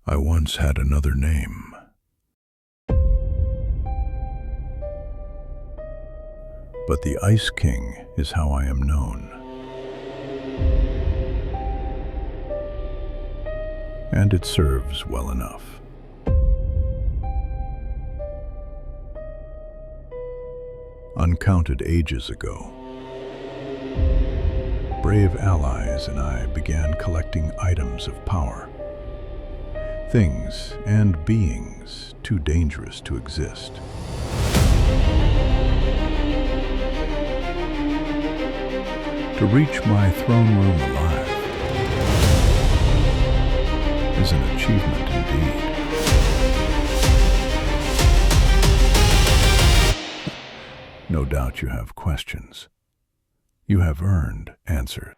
I once had another name, but the Ice King is how I am known. And it serves well enough. Uncounted ages ago, brave allies and I began collecting items of power. Things and beings too dangerous to exist. To reach my throne room alive is an achievement indeed. No doubt you have questions. You have earned answers.